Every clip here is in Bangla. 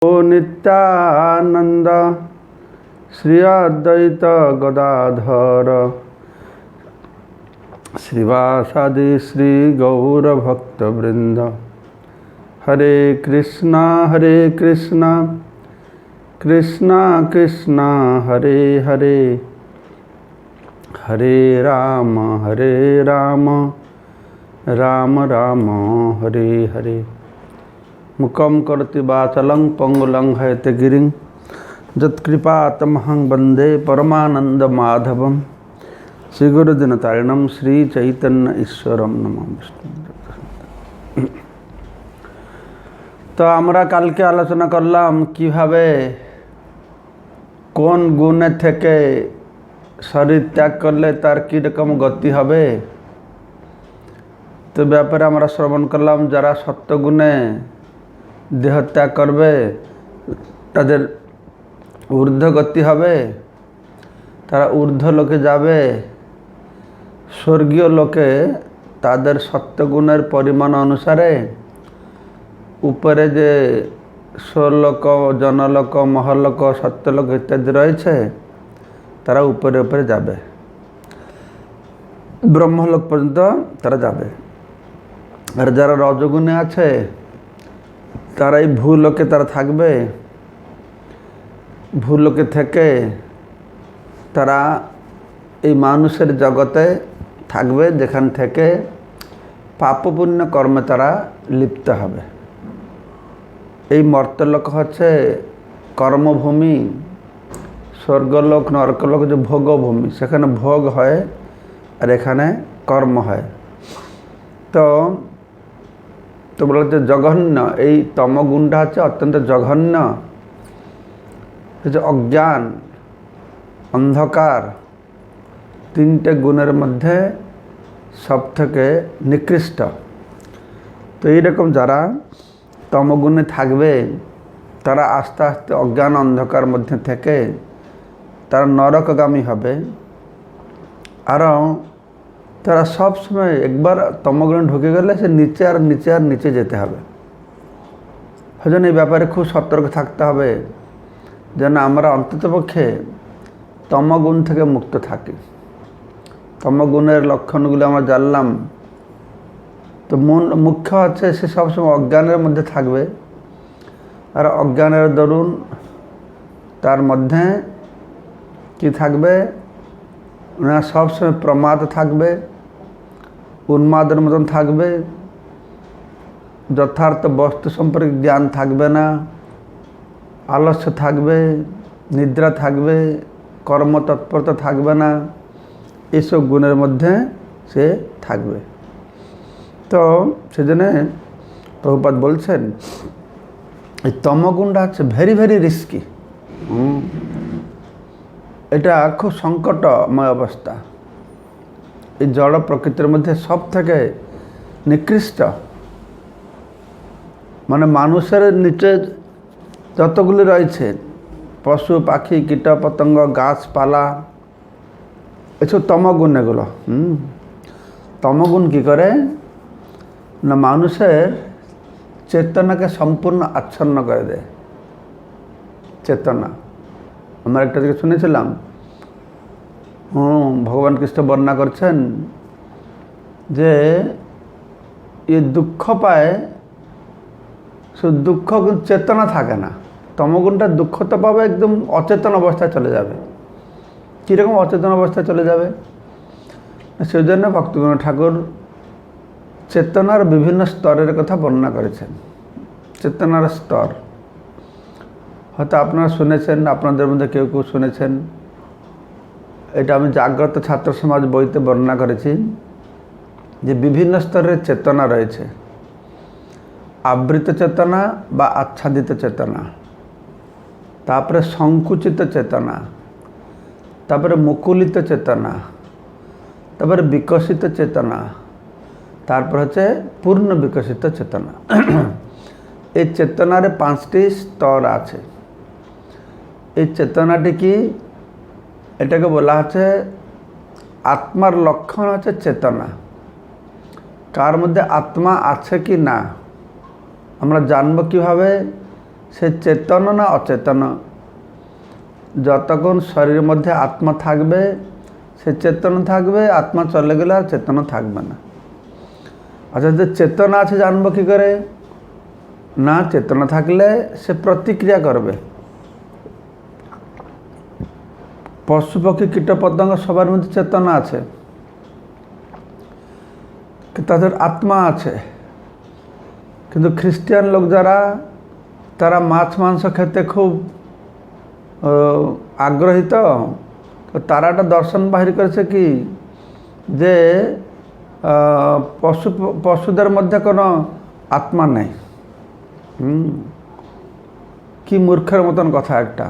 ओ नित्यानंद श्री अद्वैत गदाधर श्रीवासादि श्री गौरभक्तवृंद। हरे कृष्णा कृष्णा कृष्णा हरे हरे, हरे राम राम राम हरे हरे। मुकम करोति वाचालं पंगुलं हैतगिरिं यत्कृपातमहं वन्दे परमानंद माधवम। श्री गुरुदिनतारिणं श्री चैतन्य ईश्वरम नमः विष्णु। तो आमरा काल के आलोचना करलाम किभाबे कोन गुणे थेके शरीर त्याग करले तार की रकम गति हबे। तो व्यापारे आमरा श्रवण करलाम जरा सत्वगुणे देह त्याग करबे तादेर ऊर्ध्व गति हबे, तारा ऊर्ध्व लोके जाबे। स्वर्गीय लोके तादेर सत्वगुणेर परिमाण अनुसारे ऊपरे जे स्वर्लोक जनलोक महलोक सत्यलोक इत्यादि रयेछे तारा ऊपरे ऊपरे जाबे, ब्रह्मलोक पर्यन्त तारा जाबे। और जारा रजोगुणे आछे ताराई भूलोके तारा थाकबे। भूलोके थेके तारा এই মানুষের জগতে থাকবে যেখান থেকে পাপ পুণ্য কর্মে তারা লিপ্ত হবে। এই মর্তলোক হচ্ছে কর্মভূমি, স্বর্গলোক নরকলোক যে ভোগভূমি, সেখানে ভোগ হয় আর এখানে কর্ম হয়। তো তোমরা যে জঘন্য এই তমগুণটা হচ্ছে অত্যন্ত জঘন্য। যে অজ্ঞান অন্ধকার তিনটে গুণের মধ্যে সব থেকে নিকৃষ্ট। তো এইরকম যারা তমগুণে থাকবে তারা আস্তে আস্তে অজ্ঞান অন্ধকার মধ্যে থেকে তারা নরকগামী হবে। আর তারা সব সময় একবার তমগুণে ঢুকে গেলে সে নিচে আর নিচে আর নিচে যেতে হবে। সেজন্য এই ব্যাপারে খুব সতর্ক থাকতে হবে যেন আমরা অন্ততপক্ষে তমগুণ থেকে মুক্ত থাকি। তমগুণের লক্ষণগুলো আমরা জানলাম। তো মুখ্য হচ্ছে সে সবসময় অজ্ঞানের মধ্যে থাকবে। আর অজ্ঞানের দরুন তার মধ্যে কি থাকবে না, সবসময় প্রমাদ থাকবে, উন্মাদের মতন থাকবে, যথার্থ বস্তু সম্পর্কে জ্ঞান থাকবে না, আলস্য থাকবে, নিদ্রা থাকবে, কর্মতৎপরতা থাকবে না, এইসব গুণের মধ্যে সে থাকবে। তো সেজন্য প্রভুপাদ বলছেন এই তমগুণটা হচ্ছে ভেরি ভেরি রিস্কি। এটা খুব সংকটময় অবস্থা। এই জড় প্রকৃতির মধ্যে সব থেকে নিকৃষ্ট। মানে মানুষের নিচে যতগুলি রয়েছে পশু পাখি কীট পতঙ্গ গাছপালা এসব তমগুণ। এগুলো তমগুণ কী করে না মানুষের চেতনাকে সম্পূর্ণ আচ্ছন্ন করে দেয়। চেতনা আমরা একটা দিকে শুনেছিলাম, ভগবান কৃষ্ণ বর্ণনা করছেন যে এ দুঃখ পায়, শুধু দুঃখ কিন্তু চেতনা থাকে না। তমগুণটা দুঃখ তো পাবে, একদম অচেতন অবস্থায় চলে যাবে। কীরকম অচেতন অবস্থায় চলে যাবে? সেই জন্য ভক্তগণ ঠাকুর চেতনার বিভিন্ন স্তরের কথা বর্ণনা করেছেন। চেতনার স্তর হয়তো আপনারা শুনেছেন, আপনাদের মধ্যে কেউ কেউ শুনেছেন। এটা আমি জাগ্রত ছাত্র সমাজ বইতে বর্ণনা করেছি যে বিভিন্ন স্তরের চেতনা রয়েছে। আবৃত চেতনা বা আচ্ছাদিত চেতনা, তারপরে সংকুচিত চেতনা, তারপরে মুকুলিত চেতনা, তারপরে বিকশিত চেতনা, তারপর হচ্ছে পূর্ণ বিকশিত চেতনা। এই চেতনার 5টি স্তর আছে। এই চেতনাটি কি, এটাকে বলা হচ্ছে আত্মার লক্ষণ হচ্ছে চেতনা। কার মধ্যে আত্মা আছে কি না আমরা জানব কিভাবে সে চেতন না অচেতন, যতক্ষণ শরীরের মধ্যে আত্মা থাকবে সে চেতন থাকবে, আত্মা চলে গেলে আর চেতন থাকবে না। আচ্ছা, যে চেতনা আছে জানবো কী করে? না, চেতনা থাকলে সে প্রতিক্রিয়া করবে। পশু পক্ষী কীট পতঙ্গ সবার মধ্যে চেতনা আছে, তাদের আত্মা আছে। কিন্তু খ্রিস্টান লোক যারা, তারা মাছ মাংস খেতে খুব আগ্রহী, তো তারা একটা দর্শন বাহির করেছে কি, যে পশুদের মধ্যে কোনো আত্মা নেই। কি মূর্খের মতন কথা একটা।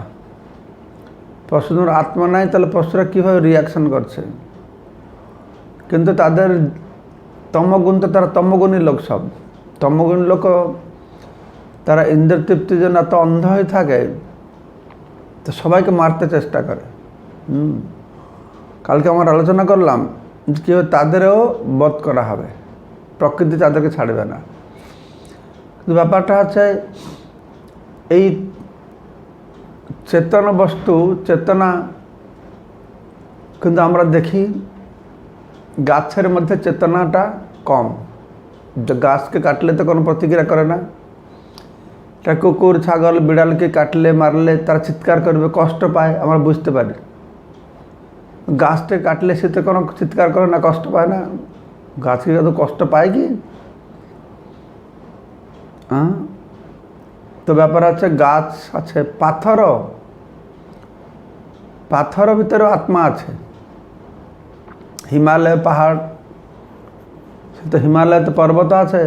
পশুদের আত্মা নাই, তাহলে পশুরা কীভাবে রিয়াকশন করছে? কিন্তু তাদের তমগুণ, তো তারা তমগুণী লোক, সব তমগুণী লোক, তারা ইন্দ্রিয় তৃপ্তির জন্য এত অন্ধ হয়ে থাকে, তো সবাইকে মারতে চেষ্টা করে। কালকে আমরা আলোচনা করলাম কীভাবে তাদেরও বধ করা হবে, প্রকৃতি তাদেরকে ছাড়বে না। কিন্তু ব্যাপারটা হচ্ছে এই চেতনা বস্তু, চেতনা কিন্তু আমরা দেখি গাছের মধ্যে চেতনাটা কম। গাছকে কাটলে তো কোনো প্রতিক্রিয়া করে না। একটা কুকুর, ছাগল, বিড়ালকে কাটলে, মারলে তারা চিৎকার করবে, কষ্ট পায়, আমরা বুঝতে পারি। গাছটা কাটলে সে তো কোনো চিৎকার করে না, কষ্ট পায় না। গাছকে তো কষ্ট পায় কি? হ্যাঁ, তো ব্যাপার হচ্ছে গাছ আছে, পাথরও ভিতরে আত্মা আছে। হিমালয় পাহাড়, সে তো হিমালয়তে পর্বত আছে,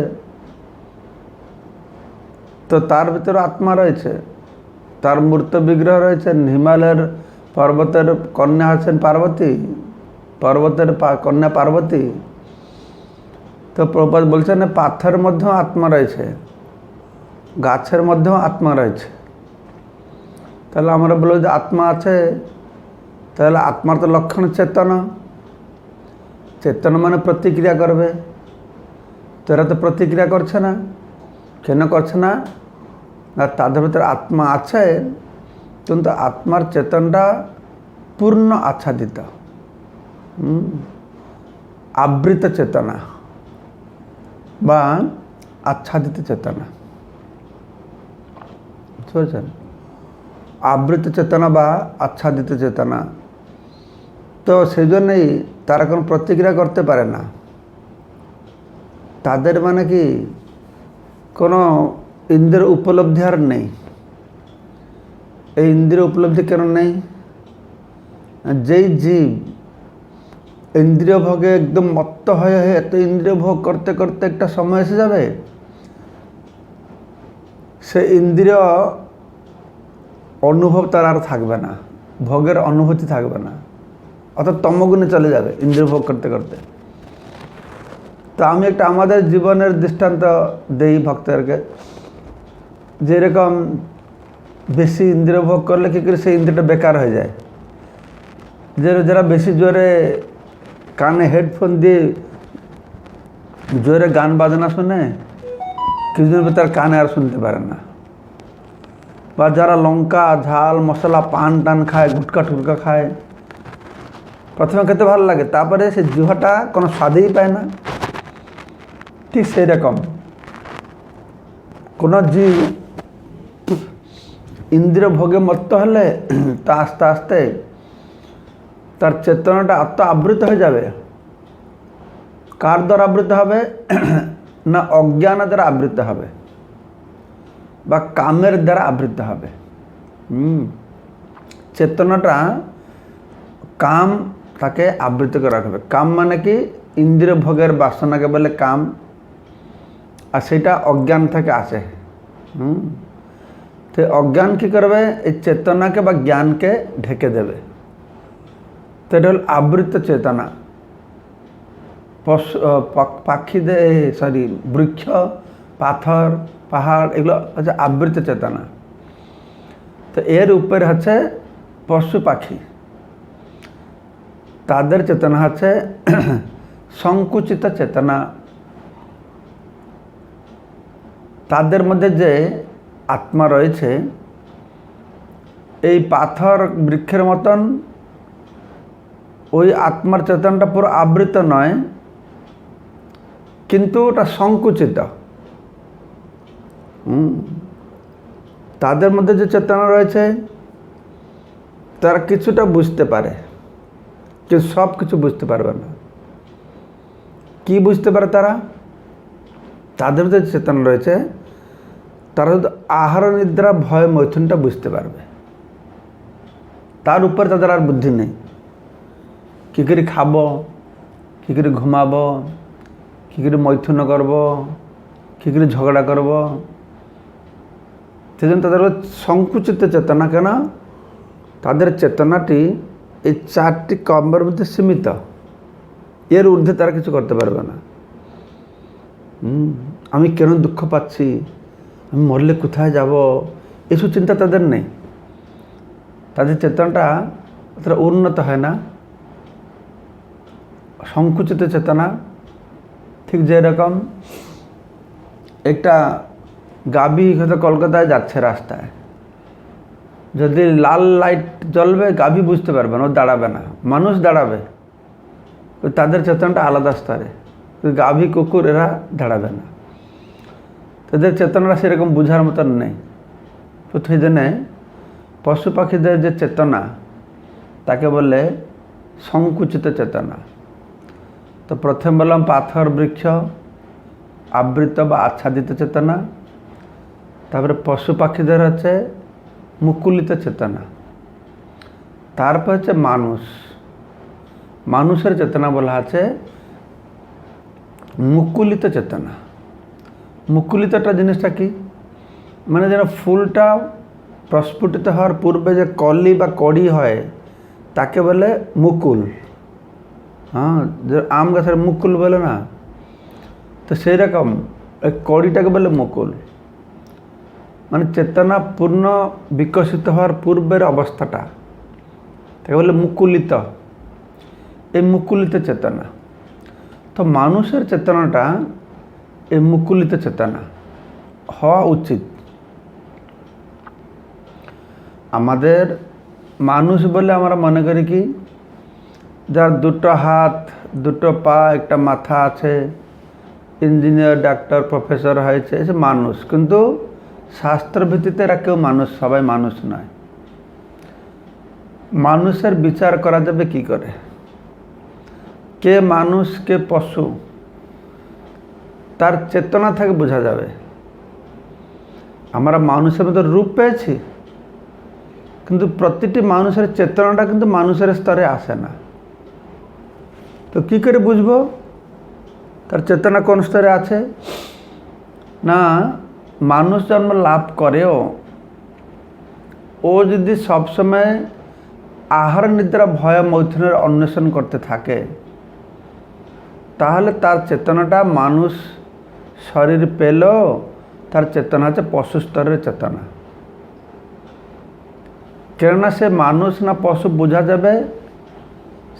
তো তার ভিতরে আত্মা রয়েছে, তার মূর্ত বিগ্রহ রয়েছেন। হিমালয়ের পর্বতের কন্যা আছেন পার্বতী, পর্বতের কন্যা পার্বতী। তো প্রভুপাদ বলছেন পাথরের মধ্যেও আত্মা রয়েছে, গাছের মধ্যেও আত্মা রয়েছে। তাহলে আমরা বলবো যে আত্মা আছে, তাহলে আত্মার তো লক্ষণ চেতনা। চেতনা মানে প্রতিক্রিয়া করবে, তো এরা তো প্রতিক্রিয়া করছে না। কেন করছে না? না, তাদের ভিতরে আত্মা আছে, কিন্তু আত্মার চেতনটা পূর্ণ আচ্ছাদিত, আবৃত চেতনা বা আচ্ছাদিত চেতনা, বুঝছেন? আবৃত চেতনা বা আচ্ছাদিত চেতনা। তো সেই জন্যই তারা কোনো প্রতিক্রিয়া করতে পারে না। তাদের মানে কি কোনো ইন্দ্রিয় উপলব্ধি আর নেই। এই ইন্দ্রিয় উপলব্ধি কেন নেই? যেই জীব ইন্দ্রিয় ভোগে একদম মত্ত হয়ে এত ইন্দ্রিয় ভোগ করতে করতে একটা সময় এসে যাবে, সে ইন্দ্রিয় অনুভব তার আর থাকবে না, ভোগের অনুভূতি থাকবে না, অর্থাৎ তমগুণে চলে যাবে ইন্দ্রিয় ভোগ করতে করতে। তো আমি একটা আমাদের জীবনের দৃষ্টান্ত দেই ভক্তদেরকে, যেরকম বেশি ইন্দ্রিয় ভোগ করলে কী করে সেই ইন্দ্রিয়টা বেকার হয়ে যায়। যারা বেশি জোরে কানে হেডফোন দিয়ে জোরে গান বাজনা শুনে কিছুদিন পর তার কানে আর শুনতে পারে না। বা যারা লঙ্কা, ঝাল, মশলা, পান টান খায়, গুটকা টুটকা খায়, প্রথমে খেতে ভালো লাগে, তারপরে সে জিহ্বাটা কোনো স্বাদেই পায় না। ঠিক সেই রকম কোনো জীব ইন্দ্রিয় ভোগে মত্ত হলে তা আস্তে আস্তে তার চেতনাটা আবৃত হয়ে যাবে। কার দ্বারা আবৃত হবে? না অজ্ঞান দ্বারা আবৃত হবে বা কামের দ্বারা আবৃত হবে। চেতনাটা কাম তাকে আবৃত করে রাখবে। কাম মানে কি? ইন্দ্রিয় ভোগের বাসনাকে বলে কাম, আর সেটা অজ্ঞান থেকে আসে। তো অজ্ঞান কী করবে? এই চেতনাকে বা জ্ঞানকে ঢেকে দেবে। তো এটা হল আবৃত চেতনা। বৃক্ষ, পাথর, পাহাড়, এগুলো হচ্ছে আবৃত চেতনা। তো এর উপরে হচ্ছে পশু পাখি, তাদের চেতনা হচ্ছে সংকুচিত চেতনা। তাদের মধ্যে যে আত্মা রয়েছে, এই পাথর বৃক্ষের মতন ওই আত্মার চেতনাটা পুরো আবৃত নয়, কিন্তু ওটা সংকুচিত। তাদের মধ্যে যে চেতনা রয়েছে তারা কিছুটা বুঝতে পারে, কিন্তু সব কিছু বুঝতে পারবে না। কি বুঝতে পারে তারা? তাদের যে চেতনা রয়েছে তারা শুধু আহার নিদ্রা ভয় মৈথুনটা বুঝতে পারবে, তার উপরে তাদের আর বুদ্ধি নেই। কী করে খাবো, কী করে ঘুমাবো, কী করে মৈথুন করব, কী করে ঝগড়া করব, সেজন্য তাদের সংকুচিত চেতনা। কেন? তাদের চেতনাটি এই 4টি কর্মের মধ্যে সীমিত, এর ঊর্ধ্বে তারা কিছু করতে পারবে না। আমি কেন দুঃখ পাচ্ছি, আমি মরলে কোথায় যাব, এসব চিন্তা তাদের নেই। তাদের চেতনাটা অতটা উন্নত হয় না, সংকুচিত চেতনা। ঠিক যেরকম একটা গাভী হয়তো কলকাতায় যাচ্ছে রাস্তায়, যদি লাল লাইট জ্বলবে গাভী বুঝতে পারবে না, ও দাঁড়াবে না, মানুষ দাঁড়াবে। তাদের চেতনাটা আলাদা স্তরে। গাভী কুকুর এরা দাঁড়াবে না, তাদের চেতনাটা সেরকম বোঝার মতন নেই। তো সেই জন্যে পশু পাখিদের যে চেতনা তাকে বলে সংকুচিত চেতনা। তো প্রথমে বললাম পাথর বৃক্ষ আবৃত বা আচ্ছাদিত চেতনা, তারপরে পশু পাখিদের হচ্ছে মুকুলিত চেতনা, তারপর হচ্ছে মানুষের চেতনা বলা আছে মুকুলিত চেতনা। মুকুলিতটা জিনিসটা কি? মানে যেন ফুলটা প্রস্ফুটিত হওয়ার পূর্বে যে কলি বা কড়ি হয় তাকে বলে মুকুল। হ্যাঁ, যে আম গাছের মুকুল বলে না, তো সেই রকম ওই কড়িটাকে বলে মুকুল। মানে চেতনা পূর্ণ বিকশিত হওয়ার পূর্বের অবস্থাটা তাকে বলে মুকুলিত। এই মুকুলিত চেতনা। তো মানুষের চেতনাটা এই মুকুলিত চেতনা হওয়া উচিত। আমাদের মানুষ বলে আমরা মনে করি কি, যার 2টো হাত 2টো পা একটা মাথা আছে, ইঞ্জিনিয়ার ডাক্তার প্রফেসর হয়েছে, এসে মানুষ। কিন্তু শাস্ত্র ভিত্তিতে এরা কেউ মানুষ, সবাই মানুষ নয়। মানুষের বিচার করা যাবে কি করে, কে মানুষ কে পশু, তার চেতনা থেকে বোঝা যাবে। আমরা মানুষের মধ্যে রূপ পেয়েছি, কিন্তু প্রতিটি মানুষের চেতনাটা কিন্তু মানুষের স্তরে আসে না। তো কী করে বুঝবো তার চেতনা কোন স্তরে আছে? না, মানুষ জন্ম লাভ করেও ও যদি সবসময় আহার নিদ্রা ভয় মৈথুনের অন্বেষণ করতে থাকে, তাহলে তার চেতনাটা মানুষ শরীর পেলেও তার চেতনা হচ্ছে পশু স্তরের চেতনা। কেননা সে মানুষ না পশু বোঝা যাবে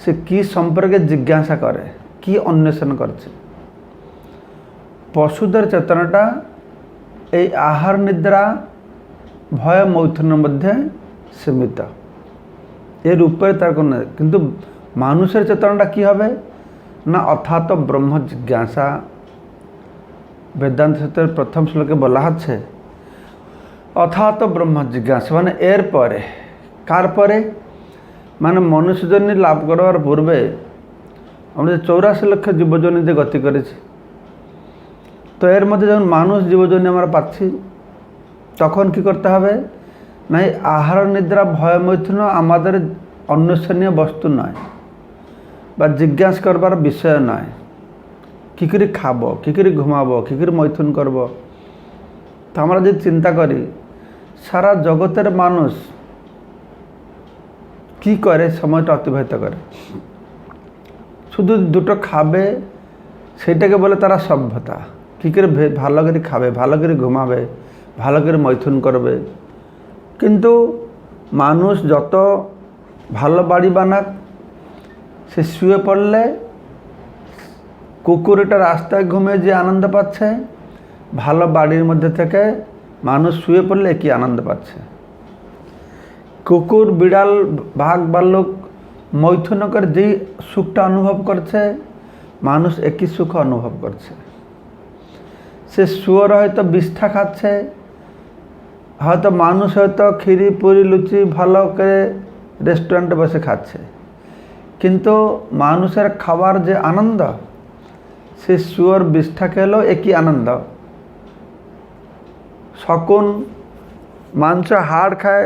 সে কি সম্পর্কে জিজ্ঞাসা করে, কি অন্বেষণ করছে। পশুদের চেতনাটা এই আহার নিদ্রা ভয় মৈথুনের মধ্যে সীমিত, এর উপরে তার কোনো। কিন্তু মানুষের চেতনাটা কি হবে না, অথাত ব্রহ্ম জিজ্ঞাসা। বেদান্ত সূত্রের প্রথম শ্লোকে বলা হচ্ছে অথাত ব্রহ্ম জিজ্ঞাসা, মানে এর পরে। কার পরে? মানে মনুষ্যজনী লাভ করবার পূর্বে আমরা যে 84 লক্ষ জীবজনীতে গতি করেছি, তো এর মধ্যে যখন মানুষ জীবজনী আমরা পাচ্ছি, তখন কি করতে হবে না, এই আহার নিদ্রা ভয় মৈথুন আমাদের অন্বেষণীয় বস্তু নয় বা জিজ্ঞাসা করবার বিষয় নয়। কী করে খাবো, কী করে ঘুমাবো, কী করে মৈথুন করব। তো আমরা যদি চিন্তা করি সারা জগতের মানুষ কি করে সময়টা অতিবাহিত করে, শুধু 2টো খাবে, সেটাকে বলে তারা সভ্যতা। কী করে ভালো করে খাবে, ভালো করে ঘুমাবে, ভালো করে মৈথুন করবে। কিন্তু মানুষ যত ভালো বাড়ি বানাক, সে শুয়ে পড়লে কুকুরটা রাস্তায় ঘুমে যে আনন্দ পাচ্ছে, ভালো বাড়ির মধ্যে থেকে মানুষ শুয়ে পড়লে একই আনন্দ পাচ্ছে। কুকুর, বিড়াল, বাঘ, ভাল্লুক মৈথুন করে যেই সুখটা অনুভব করছে, মানুষ একই সুখ অনুভব করছে। সে শুয়োর হয়তো বিষ্ঠা খাচ্ছে, হয়তো মানুষ হয়তো খিরি, পুরি, লুচি ভালো করে রেস্টুরেন্টে বসে খাচ্ছে, কিন্তু মানুষের খাবার যে আনন্দ, সে শুয়োর বিষ্ঠা খেলেও একই আনন্দ। শকুন মাংস হাড় খায়,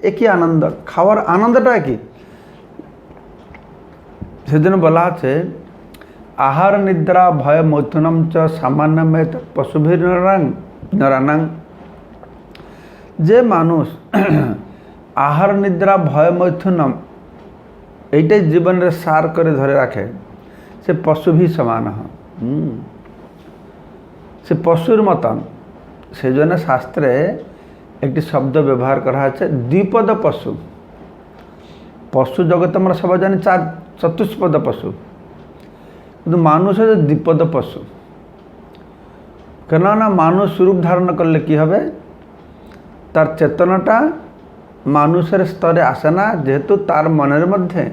একই আনন্দ, খাওয়ার আনন্দটা একই। সেজন্য বলা আছে আহার নিদ্রা ভয় মৈথুনম চ সামান্যমেত পশুভির নরানাং। যে মানুষ আহার নিদ্রা ভয় মৈথুনম এইটাই জীবনের সার করে ধরে রাখে, সে পশুভি সমান হয়, সে পশুর মতন। সেই জন্য শাস্ত্রে একটি শব্দ ব্যবহার করা হয়েছে দ্বিপদ পশু। পশু জগতে আমরা সবাই জানি চতুষ্পদ পশু, কিন্তু মানুষ হচ্ছে দ্বিপদ পশু। কেননা মানুষ রূপ ধারণ করলে কি হবে, তার চেতনাটা মানুষের স্তরে আসে না, যেহেতু তার মনের মধ্যে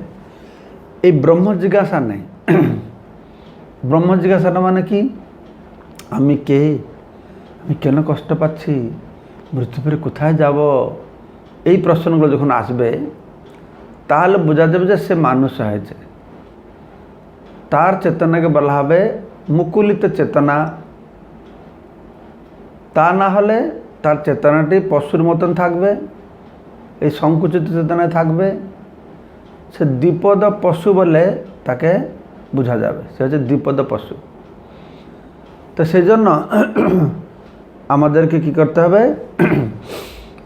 এই ব্রহ্ম জিজ্ঞাসা নেই। ব্রহ্ম জিজ্ঞাসাটা মানে কি, আমি কে, আমি কেন কষ্ট পাচ্ছি, মৃত্যু পরে কোথায় যাব, এই প্রশ্নগুলো যখন আসবে তাহলে বোঝা যাবে যে সে মানুষ হয়েছে। তার চেতনাকে বলা হবে মুকুলিত চেতনা। তা না হলে তার চেতনাটি পশুর মতন থাকবে, এই সংকুচিত চেতনায় থাকবে। সে দ্বিপদ পশু বলে তাকে বোঝা যাবে, সে হচ্ছে দ্বিপদ পশু। তো সেই জন্য আমাদেরকে কি করতে হবে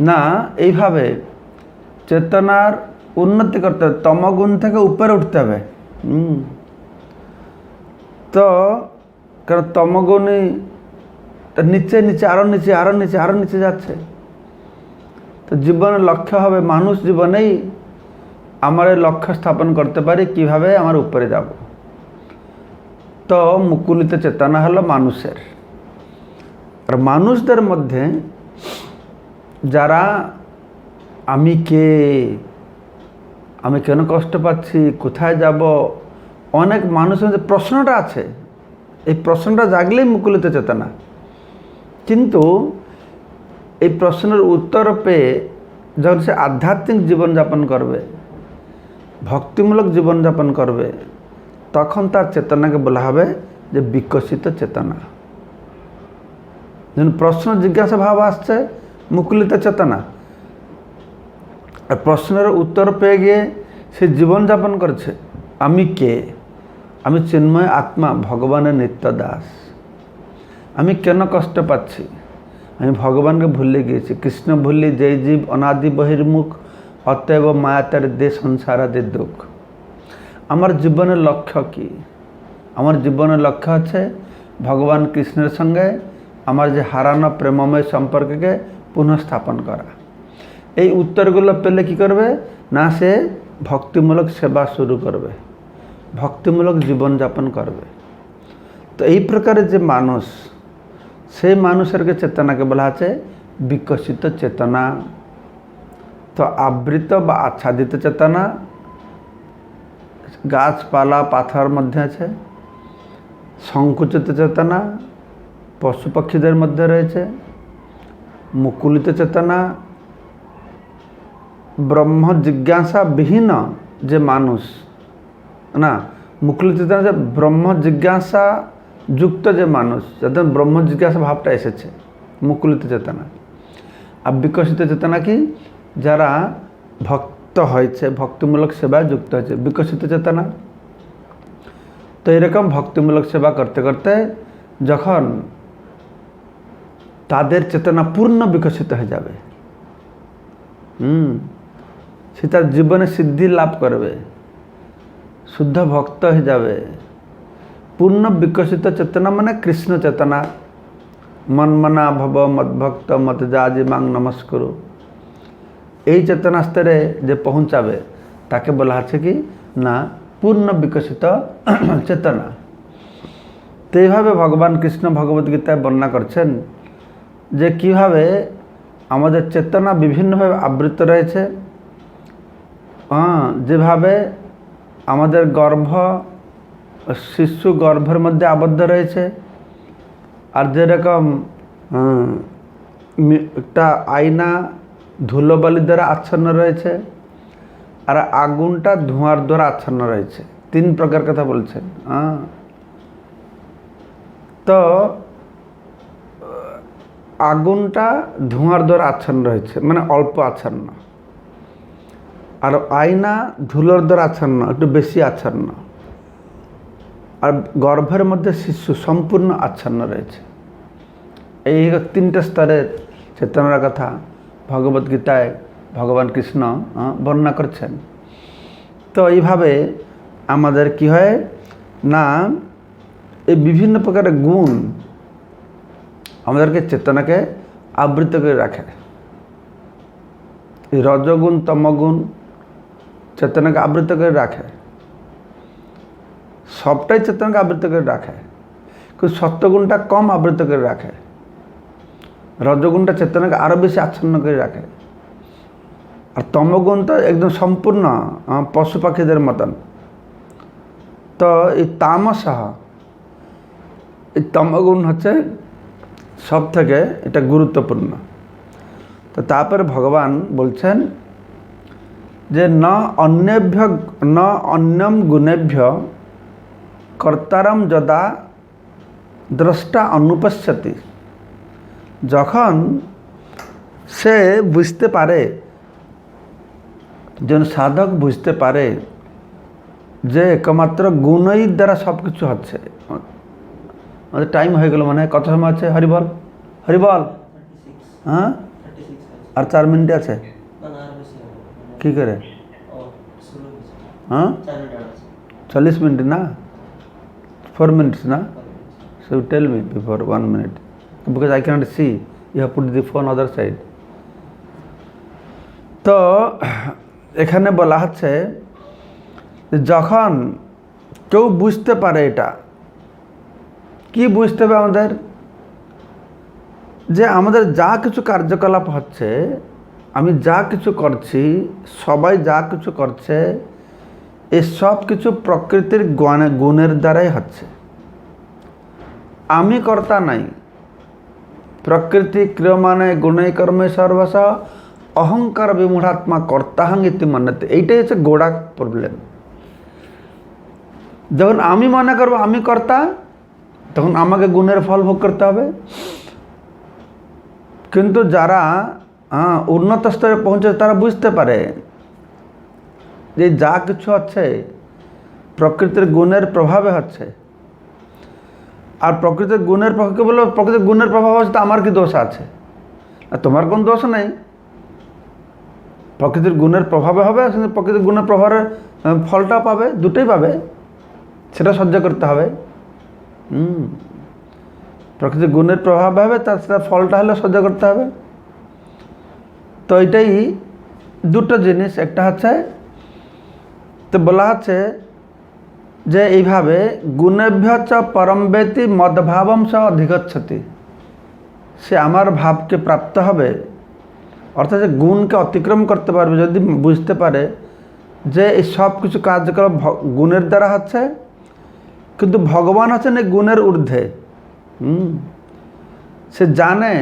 না, এইভাবে চেতনার উন্নতি করতে হবে, তমগুণ থেকে উপরে উঠতে হবে। তো কারণ তমগুণই নিচে নিচে আরো নিচে আরো নিচে আরো নিচে যাচ্ছে। তো জীবনের লক্ষ্য হবে, মানুষ জীবনেই আমার এই লক্ষ্য স্থাপন করতে পারি কিভাবে আমার উপরে যাব। তো মুকুলিত চেতনা হলো মানুষের। আর মানুষদের মধ্যে যারা আমি কে, আমি কেন কষ্ট পাচ্ছি, কোথায় যাব, অনেক মানুষের যে প্রশ্নটা আছে, এই প্রশ্নটা জাগলেই মুকুলিত চেতনা। কিন্তু এই প্রশ্নের উত্তর পেয়ে যখন সে আধ্যাত্মিক জীবনযাপন করবে, ভক্তিমূলক জীবনযাপন করবে, তখন তার চেতনাকে বলা হবে যে বিকশিত চেতনা। যেন প্রশ্ন জিজ্ঞাসা ভাব আসছে, মুকুলিত চেতনা। আর প্রশ্নের উত্তর পেয়ে গিয়ে সে জীবনযাপন করছে, আমি কে, আমি চিন্ময় আত্মা, ভগবানের নিত্য দাস, আমি কেন কষ্ট পাচ্ছি, আমি ভগবানকে ভুলে গিয়েছি। কৃষ্ণ ভুলি যেই জীব অনাদি বহির্মুখ, অতএব মায়াতের দে সংসারাদি দুঃখ। আমার জীবনের লক্ষ্য কি, আমার জীবনের লক্ষ্য হচ্ছে ভগবান কৃষ্ণের সঙ্গে আমার যে হারানো প্রেমময় সম্পর্ককে পুনঃস্থাপন করা। এই উত্তরগুলো পেলে কি করবে না, সে ভক্তিমূলক সেবা শুরু করবে, ভক্তিমূলক জীবনযাপন করবে। তো এই প্রকারের যে মানুষ, সেই মানুষের চেতনাকে বলা আছে বিকশিত চেতনা। তো আবৃত বা আচ্ছাদিত চেতনা গাছপালা পাথর মধ্যে আছে, সংকুচিত চেতনা পশু পক্ষীদের মধ্যে রয়েছে, মুকুলিত চেতনা ব্রহ্ম জিজ্ঞাসা বিহীন যে মানুষ না, মুকুলিত চেতনা যে ব্রহ্ম জিজ্ঞাসা যুক্ত যে মানুষ, যাদের ব্রহ্ম জিজ্ঞাসা ভাবটা এসেছে, মুকুলিত চেতনা। আর বিকশিত চেতনা কি, যারা ভক্ত হয়েছে, ভক্তিমূলক সেবায় যুক্ত হয়েছে, বিকশিত চেতনা। তো এরকম ভক্তিমূলক সেবা করতে করতে যখন তাদের চেতনা পূর্ণ বিকশিত হয়ে যাবে, সে তার জীবনে সিদ্ধি লাভ করবে, শুদ্ধ ভক্ত হয়ে যাবে। পূর্ণ বিকশিত চেতনা মানে কৃষ্ণ চেতনা। মনমনা ভব মদ্ভক্ত মত যাজি মাং নমস্কুরু, এই চেতনা স্তরে যে পৌঁছাবে তাকে বলা আছে কি না পূর্ণ বিকশিত চেতনা। তো এইভাবে ভগবান কৃষ্ণ ভগবদ্গীতায় বর্ণনা করছেন যে কিভাবে আমাদের চেতনা বিভিন্নভাবে আবৃত রয়েছে। যেভাবে আমাদের শিশু গর্ভের মধ্যে আবদ্ধ রয়েছে, আর যেরকম একটা আয়না ধুলোবালি দ্বারা আচ্ছন্ন রয়েছে, আর আগুনটা ধোঁয়ার দ্বারা আচ্ছন্ন রয়েছে। 3 প্রকার কথা বলছেন। তো আগুনটা ধোঁয়ার দ্বারা আচ্ছন্ন রয়েছে, মানে অল্প আচ্ছন্ন, আর আয়না ধুলোর দ্বারা আচ্ছন্ন, একটু বেশি আচ্ছন্ন, আর গর্ভের মধ্যে শিশু সম্পূর্ণ আচ্ছন্ন রয়েছে। এই 3টে স্তরের চেতনার কথা ভগবদ্গীতায় ভগবান কৃষ্ণ বর্ণনা করছেন। তো এইভাবে আমাদের কি হয় না, এই বিভিন্ন প্রকারের গুণ আমাদেরকে চেতনাকে আবৃত করে রাখে। এই রজগুণ তমগুণ চেতনাকে আবৃত করে রাখে, সবটাই চেতনাকে আবৃত করে রাখে, কিন্তু সত্যগুণটা কম আবৃত করে রাখে। রজগুণটা চেতনাকে আরও বেশি আচ্ছন্ন করে রাখে, আর তমগুণ তো একদম সম্পূর্ণ পশু পাখিদের মতন। তো এই তামসহ, এই তমগুণ হচ্ছে সব থেকে এটা গুরুত্বপূর্ণ। তো তারপরে ভগবান বলছেন যে ন অন্যম গুণেভ্য কর্তারম যদা দ্রষ্টা অনুপশ্যতি। যখন সে বুঝতে পারে, যেন সাধক বুঝতে পারে যে একমাত্র গুণই দ্বারা সব কিছু হচ্ছে। আমাদের টাইম হয়ে গেল, মানে কত সময় আছে? হরিবল হরিবল। হ্যাঁ, আর 4 মিনিট আছে। কী করে? হ্যাঁ, 40 মিনিট না, 4 minutes না? So tell me before 1 minute, because I cannot see. You have put the phone other side. তো এখানে বলা হচ্ছে যখন কেউ বুঝতে পারে, এটা কি বুঝতে হবে আমাদের, যে আমাদের যা কিছু কার্যকলাপ হচ্ছে, আমি যা কিছু করছি, সবাই যা কিছু করছে, এই সব কিছু প্রকৃতির গুণের দ্বারাই হচ্ছে। আমি কর্তা নাই। প্রকৃতি ক্রিয়মাণে গুণে কর্মে সর্বস অহংকার বিমূঢ়াত্মা কর্তাহং ইতি মান্যতে। এইটাই হচ্ছে গোড়া প্রবলেম। যখন আমি মনে করবো আমি কর্তা, তখন আমাকে গুণের ফল ভোগ করতে হবে। কিন্তু যারা উন্নত স্তরে পৌঁছে, তারা বুঝতে পারে যে যা কিছু হচ্ছে প্রকৃতির গুণের প্রভাবে হচ্ছে। আর প্রকৃতির গুণের প্রভাবকে বলবো, প্রকৃতির গুণের প্রভাব হচ্ছে, আমার কি দোষ আছে? আর তোমার কোন দোষ নেই। প্রকৃতির গুণের প্রভাবে হবে, কিন্তু প্রকৃতির গুণের প্রভাবের ফলটা পাবে, দুটোই পাবে, সেটা সহ্য করতে হবে। প্রকৃতির গুণের প্রভাবে হবে, তার সেটা ফলটা হলে সহ্য করতে হবে। তো এটাই দুটো জিনিস। একটা হচ্ছে, তো বলা হচ্ছে যে এইভাবে গুণেভ্য চ পরমবেতি মদভাবম স অধিগচ্ছতি। সে আমার ভাবকে প্রাপ্ত হবে, অর্থাৎ যে গুণকে অতিক্রম করতে পারবে যদি বুঝতে পারে যে এই সব কিছু কার্যক্রম গুণের দ্বারা হচ্ছে, কিন্তু ভগবান আছেন এই গুণের ঊর্ধ্বে। সে জানে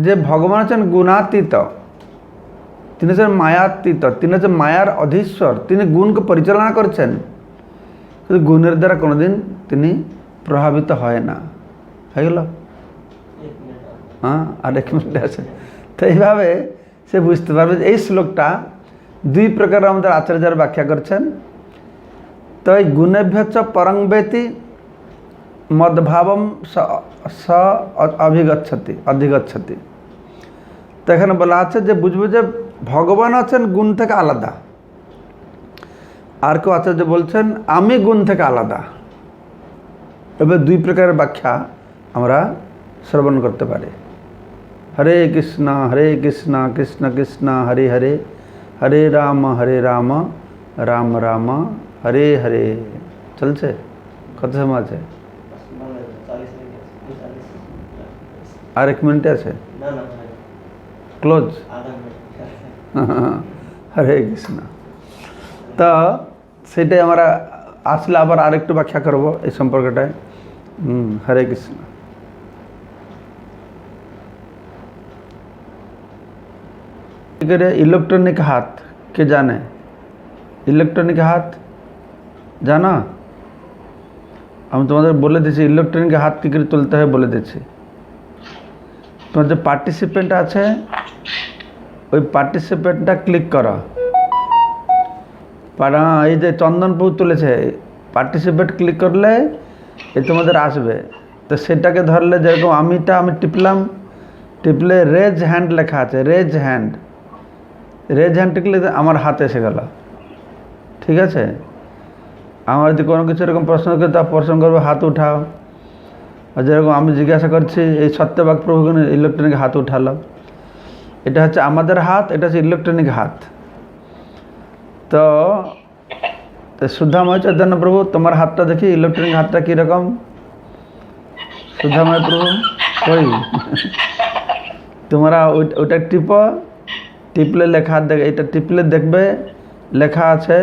যে ভগবান আছেন গুণাতীত, তিনি হচ্ছেন মায়াতীত, তিনি হচ্ছেন মায়ার অধীশ্বর, তিনি গুণকে পরিচালনা করছেন, কিন্তু গুণের দ্বারা কোনোদিন তিনি প্রভাবিত হয় না। হয়ে গেল? আর 1 মিনিট আছে। তো এইভাবে সে বুঝতে পারবে। এই শ্লোকটা 2 প্রকার আমাদের আচার্যরা ব্যাখ্যা করছেন। তো এই গুণেভ্যচ পরংবেতি মদভাবম স অধিগচ্ছতি। তো এখানে বলা আছে যে বুঝবো যে ভগবান আছেন গুণ থেকে আলাদা। আর কেউ আচার্য বলছেন আমি গুণ থেকে আলাদা। এবার 2 প্রকারের ব্যাখ্যা আমরা শ্রবণ করতে পারি। হরে কৃষ্ণ কৃষ্ণ কৃষ্ণ হরে হরে, হরে রাম রাম রাম হরে হরে। চলছে? কত সময় আছে? আর 1 মিনিট আছে। ক্লোজ। হরে কৃষ্ণ। তো সেটাই আমরা আসলে আবার আরেকটু ব্যাখ্যা করব এই সম্পর্কটায়। হরে কৃষ্ণ। ইলেকট্রনিক হাত কে জানে? ইলেকট্রনিক হাত জানো? আমি তোমাদের বলে দিচ্ছি ইলেকট্রনিক হাত কী করে তুলতে হয়, বলে দিচ্ছি। তোমার যে পার্টিসিপেন্ট আছে ওই পার্টিসিপেন্টটা ক্লিক করো। এই যে চন্দনপুর তুলেছে, পার্টিসিপেট ক্লিক করলে এ তোমাদের আসবে। তো সেটাকে ধরলে যেরকম আমি টিপলাম, টিপলে রেজ হ্যান্ড লেখা আছে, রেজ হ্যান্ড টিপলে আমার হাতে এসে গেল। ঠিক আছে? আমার যদি কোনো কিছু এরকম প্রশ্ন করে তা প্রশ্ন করবো হাত উঠাও। আর যেরকম আমি জিজ্ঞাসা করছি এই সত্যবাক প্রভু ইলেকট্রনিক হাত উঠালো। এটা হচ্ছে আমাদের হাত, এটা হচ্ছে ইলেকট্রনিক হাত। তো সুধাময় চৈতন্য প্রভু তোমার হাতটা দেখি, ইলেকট্রনিক হাতটা কীরকম? সুধাময় প্রভু ওই তোমরা ওইটা টিপলে লেখা, এটা টিপলে দেখবে লেখা আছে